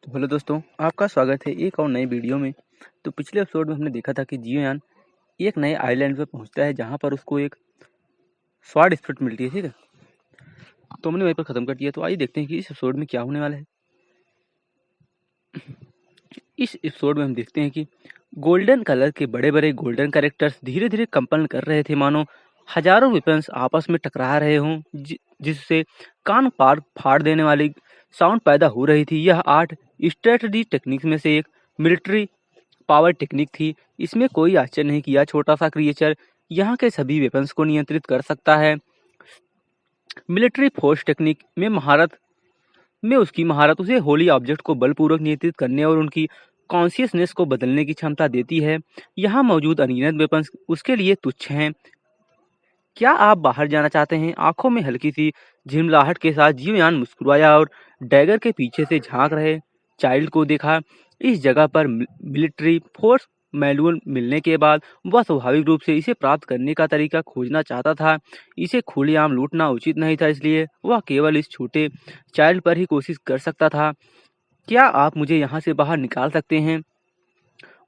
तो हेलो दोस्तों, आपका स्वागत है एक और नए वीडियो में। तो पिछले एपिसोड में हमने देखा था कि जियोयान एक नए आइलैंड पर पहुंचता है जहां पर उसको एक स्वॉर्ड स्पिरिट मिलती है। ठीक है, तो हमने वहीं पर ख़त्म कर दिया। तो आइए देखते हैं कि इस एपिसोड में क्या होने वाला है। इस एपिसोड में हम देखते हैं कि गोल्डन कलर के बड़े बड़े गोल्डन कैरेक्टर्स धीरे धीरे कंपन कर रहे थे, मानो हजारों वेपन्स आपस में टकरा रहे हों, जिससे कान पार फाड़ देने वाली साउंड पैदा हो रही थी। यह आर्ट स्ट्रेटजी टेक्निक में से एक मिलिट्री पावर टेक्निक थी। इसमें कोई आश्चर्य नहीं कि यह छोटा सा क्रिएचर यहाँ के सभी वेपन्स को नियंत्रित कर सकता है। मिलिट्री फोर्स टेक्निक में उसकी महारत उसे होली ऑब्जेक्ट को बलपूर्वक नियंत्रित करने और उनकी कॉन्शियसनेस को बदलने की क्षमता देती है। यहाँ मौजूद अनगिनत वेपन्स उसके लिए तुच्छ हैं। क्या आप बाहर जाना चाहते हैं? आंखों में हल्की सी झिलमिलाहट के साथ जियोयान मुस्कुराया और डैगर के पीछे से झांक रहे चाइल्ड को देखा। इस जगह पर मिलिट्री फोर्स मैनुअल मिलने के बाद वह स्वाभाविक रूप से इसे प्राप्त करने का तरीका खोजना चाहता था। इसे खुलेआम लूटना उचित नहीं था, इसलिए वह केवल इस छोटे चाइल्ड पर ही कोशिश कर सकता था। क्या आप मुझे यहाँ से बाहर निकाल सकते हैं?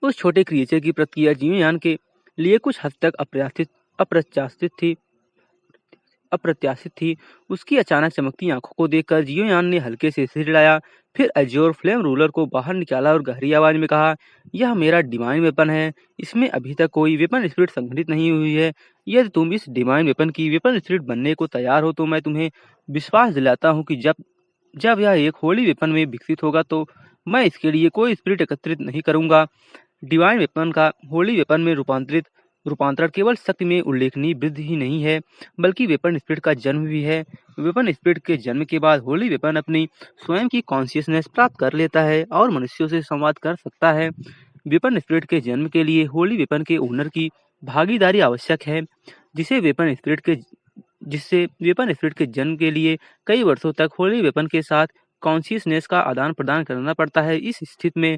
उस छोटे क्रिएचर की प्रतिक्रिया जियोयान के लिए कुछ हद तक अप्रत्याशित थी। उसकी अचानक चमकती आंखों को देखकर जियोयान ने हल्के से सिर हिलाया, फिर एज्योर फ्लेम रूलर को बाहर निकाला और गहरी आवाज में कहा, यह मेरा डिवाइन वेपन है। इसमें अभी तक कोई वेपन स्पिरिट संगठित नहीं हुई है। यदि तुम इस डिवाइन वेपन की वेपन स्पिरिट बनने को तैयार हो तो मैं तुम्हें विश्वास दिलाता हूँ कि जब जब यह एक होली वेपन में विकसित होगा तो मैं इसके लिए कोई स्पिरिट एकत्रित नहीं करूंगा। डिवाइन वेपन का होली वेपन में रूपांतरण केवल शक्ति में उल्लेखनीय वृद्धि ही नहीं है, बल्कि वेपन स्पिरिट का जन्म भी है। वेपन स्पिरिट के जन्म के बाद होली वेपन अपनी स्वयं की कॉन्शियसनेस प्राप्त कर लेता है और मनुष्यों से संवाद कर सकता है। वेपन स्पिरिट के जन्म के लिए होली वेपन के ओनर की भागीदारी आवश्यक है, जिसे वेपन स्पिरिट के जिससे वेपन स्पिरिट के जन्म के लिए कई वर्षों तक होली वेपन के साथ कॉन्शियसनेस का आदान प्रदान करना पड़ता है। इस स्थिति में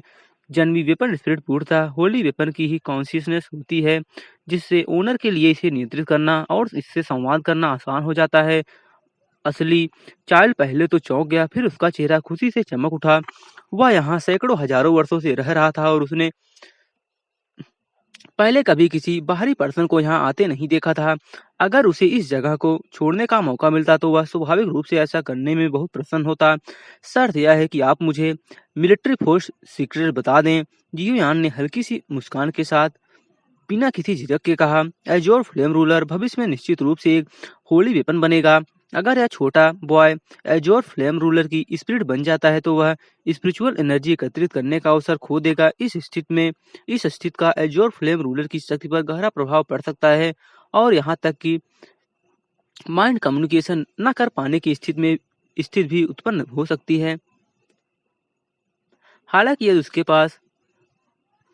जन्मी वेपन स्पिरिट पूर्णतः होली वेपन की ही कॉन्शियसनेस होती है, जिससे ओनर के लिए इसे नियंत्रित करना और इससे संवाद करना आसान हो जाता है। असली चाइल्ड पहले तो चौंक गया, फिर उसका चेहरा खुशी से चमक उठा। वह यहाँ सैकड़ों हजारों वर्षों से रह रहा था और उसने पहले कभी किसी बाहरी पर्सन को यहाँ आते नहीं देखा था। अगर उसे इस जगह को छोड़ने का मौका मिलता तो वह स्वाभाविक रूप से ऐसा करने में बहुत प्रसन्न होता। शर्त यह है कि आप मुझे मिलिट्री फोर्स सीक्रेट बता दें। जियोयान ने हल्की सी मुस्कान के साथ बिना किसी झिझक के कहा, एजोर फ्लेम रूलर भविष्य में निश्चित रूप से एक होली वेपन बनेगा। अगर यह छोटा बॉय एजोर फ्लेम रूलर की स्पिरिट बन जाता है तो वह स्पिरिचुअल एनर्जी एकत्रित करने का अवसर खो देगा। इस स्थिति का एजोर फ्लेम रूलर की शक्ति पर गहरा प्रभाव पड़ सकता है और यहाँ तक कि माइंड कम्युनिकेशन न कर पाने की स्थिति भी उत्पन्न हो सकती है। हालांकि यदि उसके पास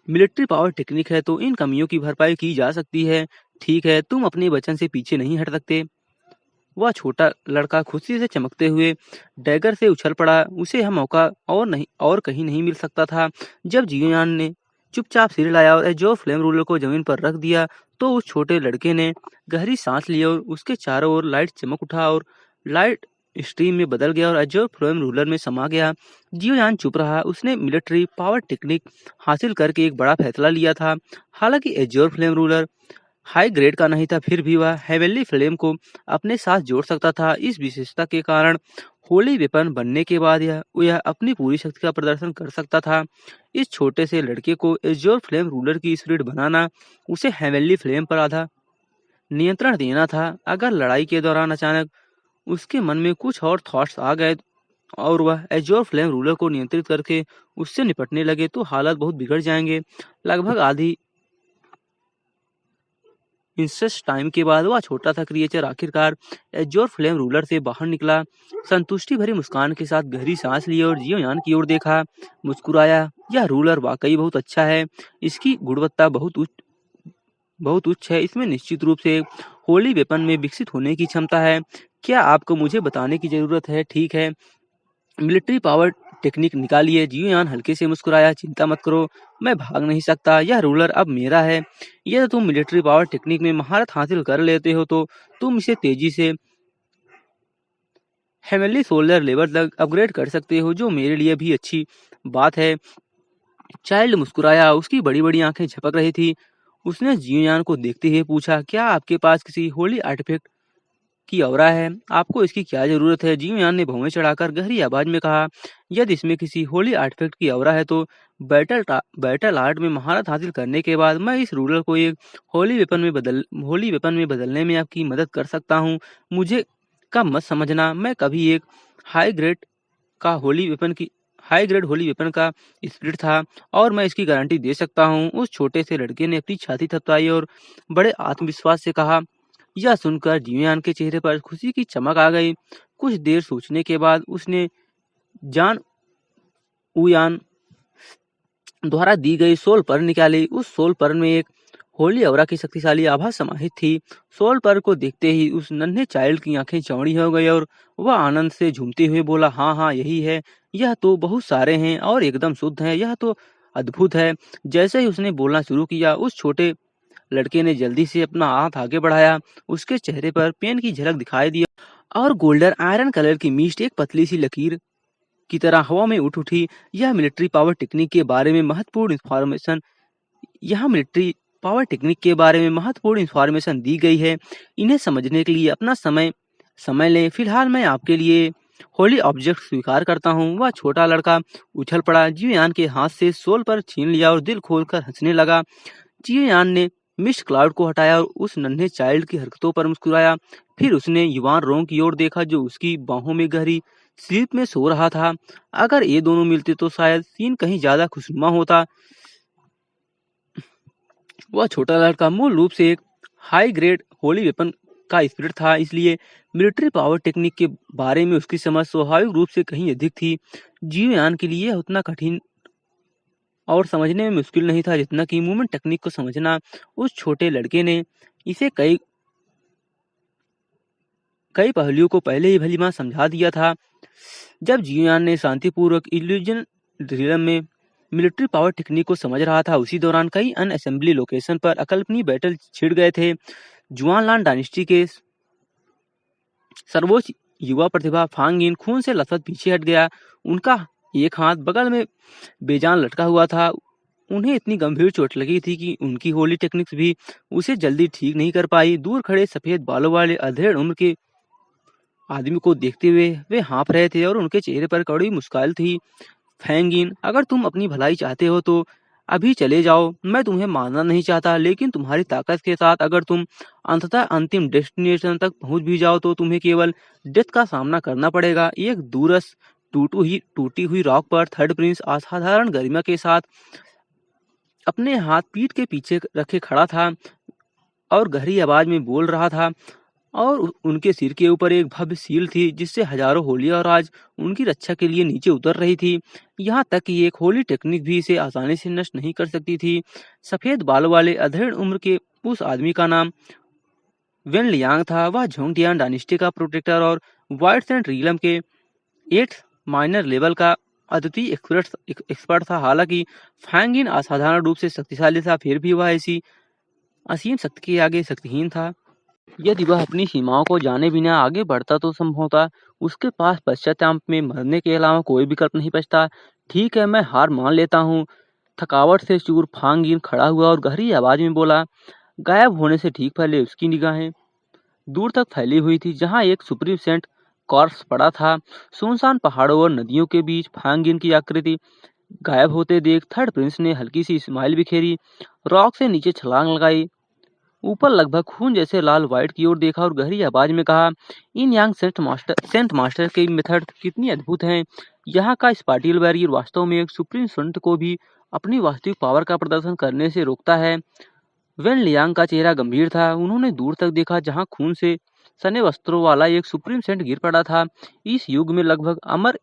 मिलिट्री पावर टेक्निक है तो इन कमियों की भरपाई की जा सकती है। ठीक है, तुम अपने वचन से पीछे नहीं हट सकते। वह छोटा लड़का खुशी से चमकते हुए डैगर से उछल पड़ा। उसे यह मौका और कहीं नहीं मिल सकता था। जब जियोयान ने चुपचाप सिर हिलाया और एजो फ्लेम रूलर को जमीन पर रख दिया तो उस छोटे लड़के ने गहरी सांस ली और उसके चारों ओर लाइट चमक उठा और लाइट स्ट्रीम में बदल गया और एजो फ्लेम रूलर में समा गया। जियोयान चुप रहा। उसने मिलिट्री पावर टेक्निक हासिल करके एक बड़ा फैसला लिया था। हालांकि एजोर फ्लेम रूलर हाई ग्रेड का नहीं था, फिर भी वह हेवनली फ्लेम को अपने साथ जोड़ सकता था। इस विशेषता के कारण होली वेपन बनने के बाद यह अपनी पूरी शक्ति का प्रदर्शन कर सकता था। इस छोटे से लड़के को एजोर फ्लेम रूलर की स्पिरिट बनाना, उसे हेवनली फ्लेम पर आधा नियंत्रण देना था। अगर लड़ाई के दौरान अचानक उसके मन में कुछ और थॉट्स आ गए और वह एजोर फ्लेम रूलर को नियंत्रित करके उससे निपटने लगे तो हालात बहुत बिगड़ जाएंगे। लगभग आधी इंसेस टाइम के बाद वह छोटा सा क्रिएचर आखिरकार एजोर फ्लेम रूलर से बाहर निकला। संतुष्टि भरी मुस्कान के साथ गहरी सांस ली और जियोयान की ओर देखा, मुस्कुराया। यह रूलर वाकई बहुत अच्छा है। इसकी गुणवत्ता बहुत उच्च है। इसमें निश्चित रूप से होली वेपन में विकसित होने की क्षमता है। क्या आपको मुझे बताने की जरूरत है? ठीक है, मिलिट्री पावर टेक्निक निकालिए। जियोयान हल्के से मुस्कुराया, चिंता मत करो, मैं भाग नहीं सकता। यह रूलर अब मेरा है। यदि तुम मिलिट्री पावर टेक्निक में महारत हासिल कर लेते हो तो तुम इसे तेजी से हेवनली सोल्जर लेवल तक अपग्रेड कर सकते हो, जो मेरे लिए भी अच्छी बात है। चाइल्ड मुस्कुराया, उसकी बड़ी-बड़ी आंखें झपक रही थी। उसने जियोयान को देखते हुए पूछा, क्या आपके पास किसी होली आर्टिफैक्ट की ऑरा है? आपको इसकी क्या जरूरत है? जियोयान ने भौहें चढ़ाकर गहरी आवाज में कहा, यदि इसमें किसी होली आर्टिफैक्ट की ऑरा है तो बैटल आर्ट में महारत हासिल करने के बाद मैं इस रूलर को एक होली वेपन में बदलने में आपकी मदद कर सकता हूँ। मुझे कम मत समझना, मैं कभी एक हाई ग्रेड का होली वेपन की हाई ग्रेड होली वेपन का स्पिरिट था और मैं इसकी गारंटी दे सकता हूँ। उस छोटे से लड़के ने अपनी छाती थपथपाई और बड़े आत्मविश्वास से कहा। यह सुनकर जियान के चेहरे पर खुशी की चमक आ गई। कुछ देर सोचने के बाद उसने जान उयान द्वारा दी गई सोल पर निकाली। उस सोल पर में एक होली औरा की शक्तिशाली आभा समाहित थी। सोल पर को देखते ही उस नन्हे चाइल्ड की आंखें चौड़ी हो गई और वह आनंद से झूमते हुए बोला, हाँ हाँ यही है, यह तो बहुत सारे हैं और एकदम शुद्ध है, यह तो अद्भुत है। जैसे ही उसने बोलना शुरू किया, उस छोटे लड़के ने जल्दी से अपना हाथ आगे बढ़ाया। उसके चेहरे पर पेन की झलक दिखाई दी और गोल्डन आयरन कलर की मिस्ट एक पतली सी लकीर की तरह हवा में उठ उठी। यह मिलिट्री पावर टेक्निक के बारे में महत्वपूर्ण इंफॉर्मेशन यह मिलिट्री पावर टेक्निक के बारे में महत्वपूर्ण इंफॉर्मेशन दी गई है। इन्हें समझने के लिए अपना समय समय लें। फिलहाल मैं आपके लिए होली ऑब्जेक्ट स्वीकार करता हूँ। वह छोटा लड़का उछल पड़ा, जियोयान के हाथ से सोल पर छीन लिया और दिल खोलकर हंसने लगा। जियोयान ने मिस्ट क्लाउड को हटाया और उस नन्हे चाइल्ड की हरकतों पर मुस्कुराया। फिर उसने युवान रोंग की ओर देखा, जो उसकी बाहों में गहरी स्लीप में सो रहा था। अगर ये दोनों मिलते तो शायद सीन कहीं ज्यादा खुशनुमा होता। वह छोटा लड़का मूल रूप से एक हाई ग्रेड होली वेपन का स्पिरिट था, इसलिए मिलिट्री पावर टेक्निक के बारे में उसकी समझ स्वाभाविक रूप से कहीं अधिक थी। जियोयान के लिए यह उतना कठिन और समझने में मुश्किल नहीं था जितना कि मूवमेंट टेक्निक को समझना। उस छोटे लड़के ने इसे कई कई पहलुओं को पहले ही भलीभांति समझा दिया था। जब जियोयान ने शांतिपूर्वक इल्यूजन रिलम में मिलिट्री पावर टेक्निक को समझ रहा था, उसी दौरान कई अनअसेंबली लोकेशन पर अकल्पनीय बैटल छिड़ गए थे। जुआनलान डायनेस्टी के सर्वोच्च युवा प्रतिभा फांगिन खून से लथपथ पीछे हट गया। उनका एक हाथ बगल में बेजान लटका हुआ था। उन्हें इतनी गंभीर चोट लगी थी कि उनकी होली टेक्निक्स भी उसे जल्दी ठीक नहीं कर पाई। दूर खड़े सफेद बालों वाले अधेड़ उम्र के आदमी को देखते हुए वे हाँफ रहे थे और उनके चेहरे पर कड़ी मुस्कान थी। फैंगिन, अगर तुम अपनी भलाई चाहते हो तो अभी चले जाओ। मैं तुम्हें मारना नहीं चाहता, लेकिन तुम्हारी ताकत के साथ अगर तुम अंततः अंतिम डेस्टिनेशन तक पहुंच भी जाओ तो तुम्हें केवल डेथ का सामना करना पड़ेगा। एक दूरस टूटी हुई रॉक पर थर्ड प्रिंस असाधारण गरिमा के साथ अपने हाथ पीठ के पीछे रखे खड़ा था और गहरी आवाज में बोल रहा था, और उनके सिर के ऊपर एक भव्य सील थी जिससे हजारों होली और आज उनकी रक्षा के लिए नीचे उतर रही थी। यहाँ तक कि एक होली टेक्निक भी इसे आसानी से नष्ट नहीं कर सकती थी। सफेद बाल वाले अधेड़ उम्र के उस आदमी का नाम वेन लियांग था। वह झोंगटियान डायनेस्टी का प्रोटेक्टर और व्हाइट सेंट रीलम के 8 माइनर लेवल का अद्वितीय एक्सपर्ट था। हालांकि फैंगिन असाधारण रूप से शक्तिशाली था, फिर भी वह ऐसी असीम शक्ति के आगे शक्तिहीन था। यदि वह अपनी सीमाओं को जाने बिना आगे बढ़ता तो संभवतः उसके पास पश्चाताप में मरने के अलावा कोई विकल्प नहीं बचता। ठीक है, मैं हार मान लेता हूँ। थकावट से चूर फांगिन खड़ा हुआ और गहरी आवाज में बोला। गायब होने से ठीक पहले उसकी निगाहें दूर तक फैली हुई थी, जहाँ एक सुप्रीम सेंट कॉर्प्स पड़ा था। सुनसान पहाड़ों और नदियों के बीच फांगिन की आकृति गायब होते देख थर्ड प्रिंस ने हल्की सी स्माइल बिखेरी, रॉक से नीचे छलांग लगाई, ऊपर लगभग खून जैसे लाल व्हाइट की ओर देखा और गहरी आवाज में कहा, इन यांग सेंट मास्टर के मेथड कितनी अद्भुत हैं। यहाँ का स्पाटियल बैरियर वास्तव में एक सुप्रीम सेंट को भी अपनी वास्तविक पावर का प्रदर्शन करने से रोकता है। वेन लियांग का चेहरा गंभीर था। उन्होंने दूर तक देखा, जहाँ खून से सने वस्त्रों वाला एक सुप्रीम सेंट गिर पड़ा था। इस युग में लगभग अमर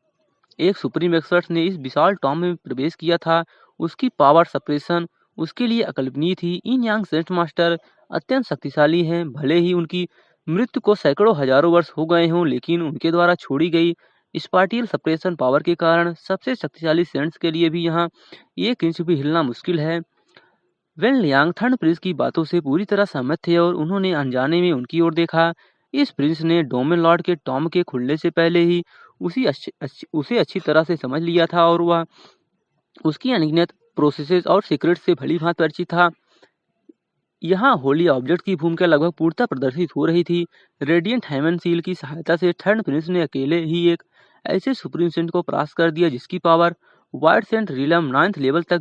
एक सुप्रीम एक्सपर्ट ने इस विशाल टॉम में प्रवेश किया था। उसकी पावर सप्रेशन उसके लिए अकल्पनीय थी। इन यांग सेंट मास्टर अत्यंत शक्तिशाली हैं। भले ही उनकी मृत्यु को सैकड़ों हजारों वर्ष हो गए हों, लेकिन उनके द्वारा छोड़ी गई स्पाटियल सप्रेशन पावर के कारण सबसे शक्तिशाली सेंट्स के लिए भी यहाँ 1 इंच भी हिलना मुश्किल है। वेन लियांग थर्ड प्रिंस की बातों से पूरी तरह सहमत थे और उन्होंने अनजाने में उनकी ओर देखा। इस प्रिंस ने डोमेन लॉर्ड के टॉम के खुलने से पहले ही उसे अच्छी तरह से समझ लिया था और वह उसकी अनगिनत प्रोसेसेस और सीक्रेट से भली भांति परिचित था। यहाँ होली ऑब्जेक्ट की भूमिका लगभग पूर्णतः प्रदर्शित हो रही थी। रेडिएंट हेमन सील की सहायता से थर्ड प्रिंस ने अकेले ही एक ऐसे सुप्रीम सेंट को परास्त कर दिया जिसकी पावर वाइट सेंट रिलम 9th लेवल तक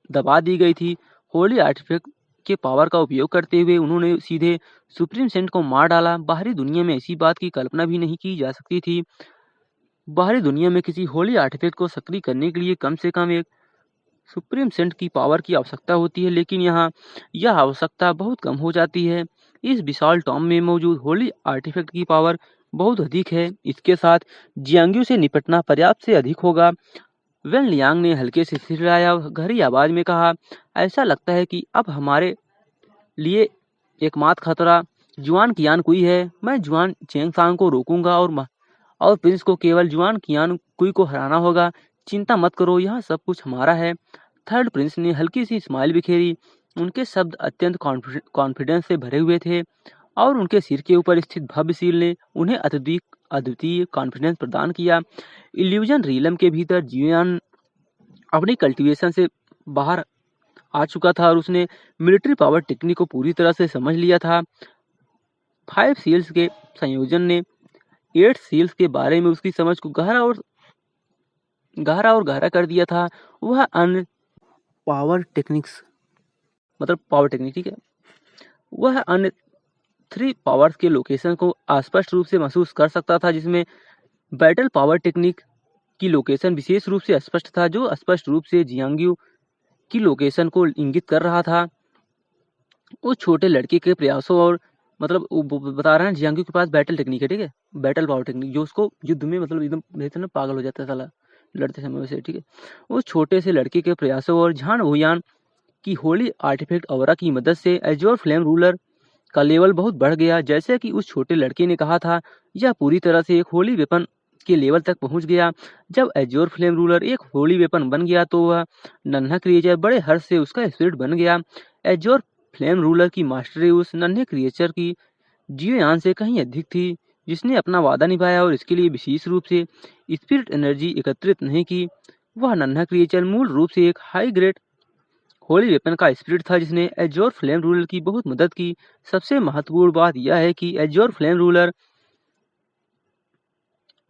दबा दी गई थी। होली आर्टिफैक्ट के पावर का उपयोग करते हुए उन्होंने सीधे सुप्रीम सेंट को मार डाला। बाहरी दुनिया में ऐसी बात की कल्पना भी नहीं की जा सकती थी। बाहरी दुनिया में किसी होली आर्टिफैक्ट को सक्रिय करने के लिए कम से कम एक सुप्रीम सेंट की पावर की आवश्यकता होती है, लेकिन यहाँ यह आवश्यकता बहुत कम हो जाती है। इस विशाल टॉम में मौजूद होली आर्टिफैक्ट की पावर बहुत अधिक है। इसके साथ जियांग्यू से निपटना पर्याप्त से अधिक होगा। वेन लियांग ने हल्के से सिर हिलाया और गहरी आवाज में कहा, ऐसा लगता है कि अब हमारे लिए एकमात्र खतरा जुआन कियान कुई है। मैं जुआन चेंगसांग को रोकूंगा और प्रिंस को केवल जुआन कियान कुई को हराना होगा। चिंता मत करो, यह सब कुछ हमारा है। थर्ड प्रिंस ने हल्की सी स्माइल बिखेरी। उनके शब्द अत्यंत कॉन्फिडेंस से भरे हुए थे और उनके सिर के ऊपर स्थित भव्य सील ने उन्हें अद्वितीय कॉन्फिडेंस प्रदान किया। इल्यूजन रीलम के भीतर जियान अपनी कल्टीवेशन से बाहर आ चुका था और उसने मिलिट्री पावर टेक्निक को पूरी तरह से समझ लिया था। 5 सील्स के संयोजन ने 8 सील्स के बारे में उसकी समझ को गहरा और गहरा कर दिया था। वह अन्य पावर टेक्निक्स ठीक है, वह अन्य 3 पावर्स के लोकेशन को स्पष्ट रूप से महसूस कर सकता था, जिसमें बैटल पावर टेक्निक की लोकेशन विशेष रूप से स्पष्ट था, जो स्पष्ट रूप से जियांग्यू की लोकेशन को इंगित कर रहा था। उस छोटे लड़के के प्रयासों और वो बता रहे हैं जियांग्यू के पास बैटल टेक्निक है, ठीक है, बैटल पावर टेक्निक, जो उसको युद्ध में एकदम रहते ना पागल हो जाता है साला लड़ते समय से, ठीक है। उस छोटे से लड़के के प्रयासों और झान वुयान की होली आर्टिफैक्ट ऑरा की मदद से एजोर फ्लेम रूलर का लेवल बहुत बढ़ गया। जैसे कि उस छोटे लड़के ने कहा था, यह पूरी तरह से एक होली वेपन के लेवल तक पहुंच गया। जब एजोर फ्लेम रूलर एक होली वेपन बन गया तो वह नन्हा क्रिएचर बड़े हर्ष से उसका स्पिरिट बन गया। एजोर फ्लेम रूलर की मास्टरी उस नन्हे क्रिएचर की जियोयान से कहीं अधिक थी, जिसने अपना वादा निभाया और इसके लिए विशेष रूप से स्पिरिट एनर्जी एकत्रित नहीं की। वह नन्हा क्रिएचर मूल रूप से एक हाई ग्रेड होली वेपन का स्पिरिट था, जिसने एजोर फ्लेम रूलर की बहुत मदद की। सबसे महत्वपूर्ण बात यह है कि एजोर फ्लेम रूलर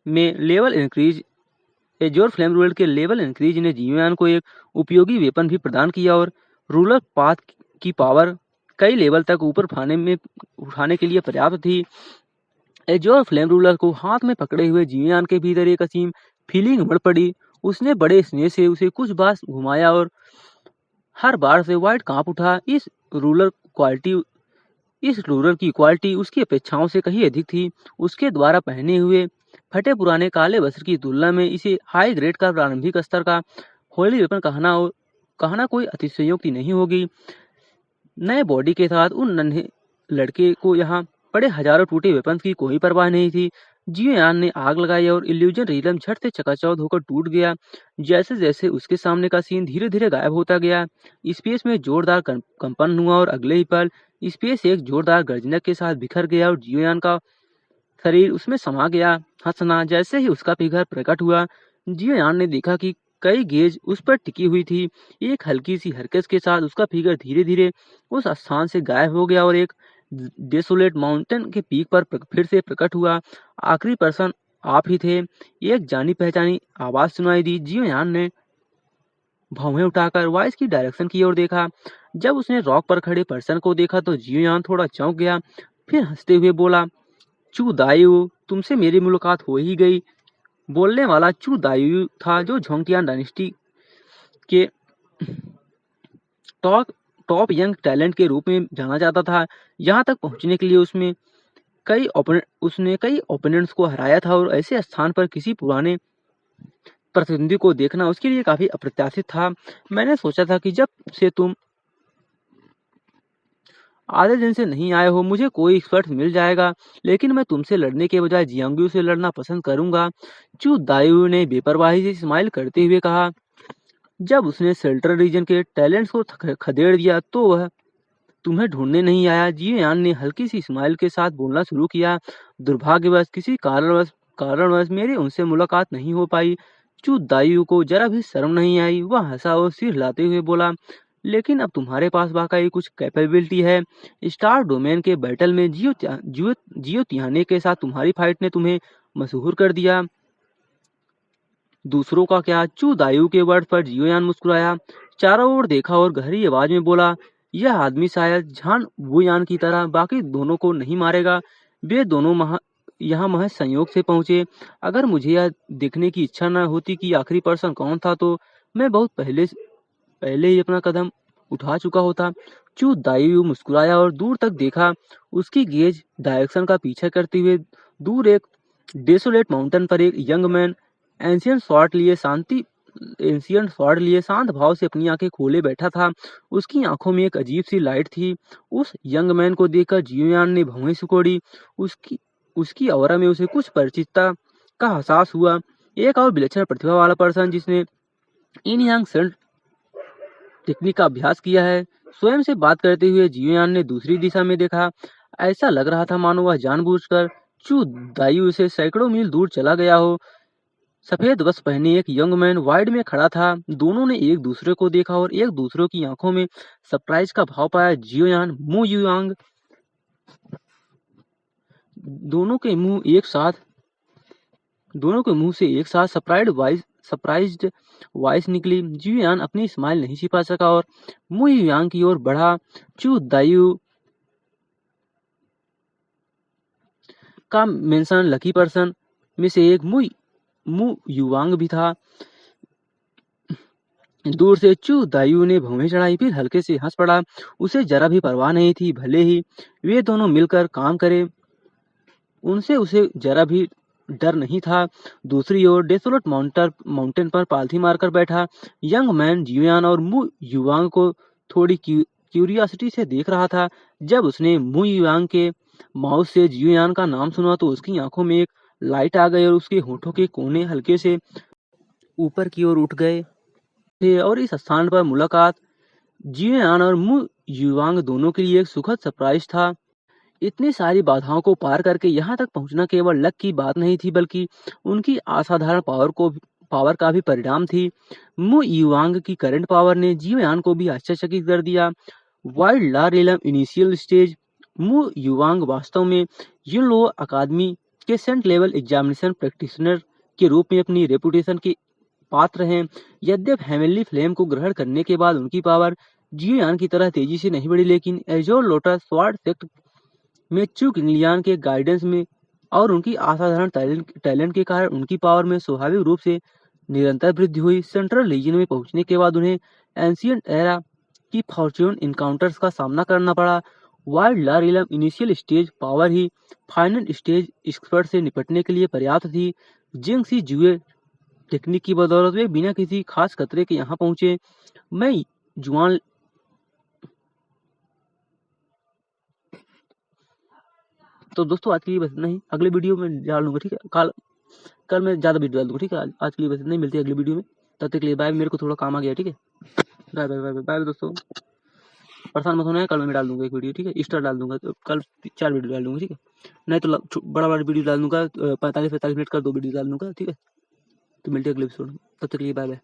के लेवल इंक्रीज ने जियोयान को एक उपयोगी वेपन भी प्रदान किया और रूलर पाथ की पावर कई लेवल तक ऊपर उठाने के लिए पर्याप्त थी। एजोर फ्लेम रूलर को हाथ में पकड़े हुए जियोयान के भीतर एक असीम फीलिंग उमड़ पड़ी। उसने बड़े स्नेह से उसे कुछ बार घुमाया और हर बार से वाइट कांप उठा। इस रूलर की क्वालिटी उसकी अपेक्षाओं से कहीं अधिक थी। उसके द्वारा पहने हुए फटे पुराने काले वस्त्र की तुलना में इसे हाई ग्रेड का प्रारंभिक स्तर का होली वेपन कहना कोई अतिशयोक्ति नहीं होगी। नए बॉडी के साथ उन नन्हे लड़के को यहाँ पड़े हजारों टूटे वेपन्स की कोई परवाह नहीं थी। जियोयान ने आग लगाई और इल्यूजन रीलम झट से चकाचौंध होकर टूट गया। जैसे जैसे उसके सामने का सीन धीरे धीरे गायब होता गया, स्पेस में जोरदार कंपन हुआ और अगले ही पल स्पेस एक जोरदार गर्जना के साथ बिखर गया और जियोयान का शरीर उसमें समा गया। हंसना जैसे ही उसका फिगर प्रकट हुआ, जियोयान ने देखा कि कई गेज उस पर टिकी हुई थी। एक हल्की सी हरकत के साथ उसका फिगर धीरे धीरे उस स्थान से गायब हो गया और एक डेसोलेट माउंटेन के पीक पर फिर से प्रकट हुआ। आखिरी पर्सन आप ही थे। एक जानी पहचानी आवाज सुनाई दी। जियोयान ने भौहें उठाकर वॉइस की डायरेक्शन की ओर देखा। जब उसने रॉक पर खड़े पर्सन को देखा तो जियोयान थोड़ा चौंक गया, फिर हंसते हुए बोला, चू दायु, तुमसे मेरी मुलाकात हो ही गई। बोलने वाला चू दायु था, जो झोंगटियान डायनेस्टी के टॉप यंग टैलेंट के रूप में जाना जाता था। यहाँ तक पहुंचने के लिए उसने कई ओपोनेंट्स को हराया था और ऐसे स्थान पर किसी पुराने प्रतिद्वंदी को देखना उसके लिए काफी अप्रत्याशित था। मैंने सोचा था कि जब से तुम आधे दिन से नहीं आए हो, मुझे कोई एक्सपर्ट मिल जाएगा, लेकिन मैं तुमसे लड़ने के बजाय जियांग्यू से लड़ना पसंद करूंगा। चू दायु ने बेपरवाही से स्माइल करते हुए कहा। जब उसने सेल्टर रीजन के टैलेंट्स को खदेड़ दिया तो वह तुम्हें ढूंढने नहीं आया। जियोयान ने हल्की सी स्माइल के साथ बोलना शुरू किया। दुर्भाग्यवश किसी कारणवश कारणवश मेरी उनसे मुलाकात नहीं हो पाई। चू दायु को जरा भी शर्म नहीं आई। वह हंसा और सिर हिलाते हुए बोला, लेकिन अब तुम्हारे पास वाकई कुछ कैपेबिलिटी है। स्टार डोमेन के बैटल में जियो तिहाने के साथ तुम्हारी फाइट ने तुम्हें मशहूर कर दिया। दूसरों का क्या? चू दायु के वर्ड पर जियोयान मुस्कुराया, चारों ओर देखा और गहरी आवाज में बोला, यह आदमी शायद झान वुयान की तरह बाकी दोनों को नहीं मारेगा। वे दोनों यहाँ महज संयोग से पहुंचे। अगर मुझे यह देखने की इच्छा न होती कि आखिरी पर्सन कौन था तो मैं बहुत पहले ही अपना कदम उठा चुका होता। चू दायु मुस्कुराया और दूर तक देखा। उसकी गेज डायरेक्शन का पीछा करते हुए दूर एक डेसोलेट माउंटेन पर एक यंग मैन एंशियंट स्वॉर्ड लिए शांत भाव से अपनी आंखें खोले बैठा था। उसकी आंखों में एक अजीब सी लाइट थी। उस यंग मैन को देखकर जियोयान ने भौहें सिकोड़ी। उसकी ऑरा में उसे कुछ परिचितता का एहसास हुआ। एक और विलक्षण प्रतिभा वाला पर्सन जिसने इन यांग सेंट टेक्निक का अभ्यास किया है। स्वयं से बात करते हुए जियोयान ने दूसरी दिशा में देखा। ऐसा लग रहा था मानो वह जानबूझकर चू दायु से सैकड़ों मील दूर चला गया हो। सफेद वस्त्र पहने एक यंग मैन वाइड में खड़ा था। दोनों ने एक दूसरे को देखा और एक दूसरे की आंखों में सरप्राइज का भाव पाया। जियोयान मु युआंग दोनों के मुंह से एक साथ सरप्राइज्ड वॉइस निकली। जियोयान अपनी स्माइल नहीं छिपा सका और मु युआंग की ओर बढ़ा। चू दायु का मेंशन लकी पर्सन में से एक मु युआंग भी था। दूर से चू दायु ने भौहें चढ़ाई, फिर हल्के से हंस पड़ा। उसे जरा भी परवाह नहीं थी, भले ही वे दोनों मिलकर काम करें, उनसे उसे जरा भी डर नहीं था। दूसरी ओर डेसोलेट माउंटेन पर पालथी मारकर बैठा यंग मैन जियोयान और मु युआंग को थोड़ी क्यूरियोसिटी से देख रहा था। जब उसने मु युआंग के माउथ से जियोयान का नाम सुना तो उसकी आंखों में एक लाइट आ गई और उसके होठों के कोने हल्के से ऊपर की ओर उठ गए थे। और इस स्थान पर मुलाकात जियोयान और मु युआंग दोनों के लिए एक सुखद सरप्राइज था। इतनी सारी बाधाओं को पार करके यहाँ तक पहुंचना केवल लक की बात नहीं थी, बल्कि उनकी असाधारण पावर का भी परिणाम थी। मु युआंग की करंट पावर ने जियोयान को भी आश्चर्यचकित कर दिया। वाइल्ड ला रेलम इनिशियल स्टेज। मु युआंग वास्तव में युनलो अकादमी के सेंट लेवल एग्जामिनेशन प्रैक्टिशनर के रूप में अपनी रेपुटेशन के पात्र हैं। यद्यप हेवनली फ्लेम को ग्रहण करने के बाद उनकी पावर जियोयान की तरह तेजी से नहीं बढ़ी, लेकिन एजोर लोटस स्वार्ड सेक्ट में चू किंगलियान के गाइडेंस में और उनकी असाधारण टैलेंट के कारण उनकी पावर में स्वाभाविक रूप से निरंतर वृद्धि हुई। सेंट्रल रीजन में पहुंचने के बाद उन्हें एंशियंट एरा की फॉर्च्यून इनकाउंटर्स का सामना करना पड़ा। वाइल्ड ला रिलम इनिशियल स्टेज पावर ही फाइनल स्टेज एक्सपर्ट से निपटने के लिए पर्याप्त थी। जिंग सी जुए टेक्निक की बदौलत वे बिना किसी खास खतरे के यहाँ पहुंचे। मैं जुआन तो दोस्तों आज के लिए बस इतना ही। अगले वीडियो में डाल दूंगा, ठीक है। कल मैं ज्यादा वीडियो डाल दूंगा, ठीक है। आज के लिए बस इतना ही, मिलती है अगले वीडियो में। तब तक के लिए बाय। मेरे को थोड़ा काम आ गया, ठीक है। बाय बाय बाय बाय दोस्तों। परेशान मत होना है, कल मैं डाल दूंगा एक वीडियो, ठीक है। ईस्टर डाल दूंगा, तो कल 4 वीडियो डाल दूंगा, ठीक है। नहीं तो बड़ा वीडियो डाल दूंगा, 45-45 मिनट का 2 वीडियो डाल दूंगा, ठीक है। तो मिलते हैं अगले एपिसोड में। तब तक के लिए बाय बाय।